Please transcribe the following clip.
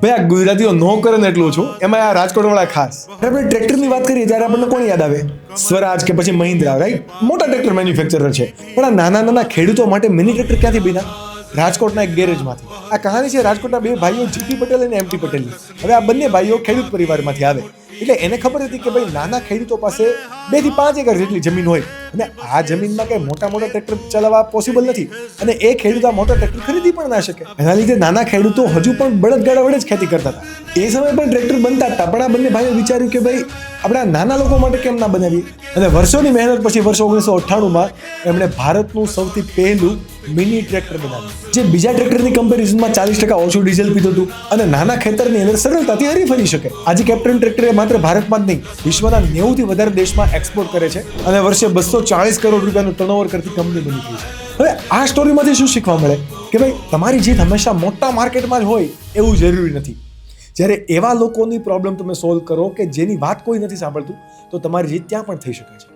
ભાઈ આ ગુજરાતીઓ નો કરે ને એટલું છું એમાં આ રાજકોટ વાળા ખાસ આપણે ટ્રેક્ટરની વાત કરીએ ત્યારે આપણને કોણ યાદ આવે? સ્વરાજ કે પછી મહિન્દ્રા, રાઈટ? મોટા ટ્રેક્ટર મેન્યુફેક્ચરર છે, પણ આ નાના નાના ખેડૂતો માટે મિની ટ્રેક્ટર ક્યાંથી બન્યા? રાજકોટના એક ગેરેજમાંથી. આ કહાની છે રાજકોટના બે ભાઈઓ જીટી પટેલ અને એમટી પટેલની. હવે આ બંને ભાઈઓ ખેડૂત પરિવારમાંથી આવે, એટલે એને ખબર હતી કે ભાઈ નાના ખેડૂતો પાસે 2 થી 5 એકર જેટલી જમીન હોય અને આ જમીનમાં કઈ મોટા મોટા ટ્રેક્ટર ચલાવવા પોસિબલ નથી અને એ ખેડૂત આ મોટા ટ્રેક્ટર ખરીદી પણ ના શકે. એના લીધે નાના ખેડૂતો હજુ પણ બળદગાડા વડે જ ખેતી કરતા હતા. એ સમયે પણ ટ્રેક્ટર બનતા હતા, પણ આ બંને ભાઈઓ વિચાર્યું કે ભાઈ આપણે આ નાના લોકો માટે કેમ ના બનાવીએ, અને વર્ષોની મહેનત પછી વર્ષ 1998માં એમણે ભારતનું સૌથી પહેલું મિની ટ્રેક્ટર બનાવ્યું, જે બીજા ટ્રેક્ટરની કમ્પેરિઝનમાં 40% ઓછું ડીઝલ પીતું હતું અને નાના ખેતરની અંદર સરળતાથી હરી ફરી શકે. આજે કેપ્ટન ટ્રેક્ટર એ માત્ર ભારતમાં જ નહીં, વિશ્વના 90 થી વધારે દેશમાં એક્સપોર્ટ કરે છે અને વર્ષે 240 કરોડ રૂપિયાનું ટર્નઓવર કરતી કંપની બની ગઈ છે. હવે આ સ્ટોરીમાંથી શું શીખવા મળે કે ભાઈ તમારી જીત હંમેશા મોટા માર્કેટમાં જ હોય એવું જરૂરી નથી. જ્યારે એવા લોકોની પ્રોબ્લેમ તમે સોલ્વ કરો કે જેની વાત કોઈ નથી સાંભળતું, તો તમારી જીત ત્યાં પણ થઈ શકે છે.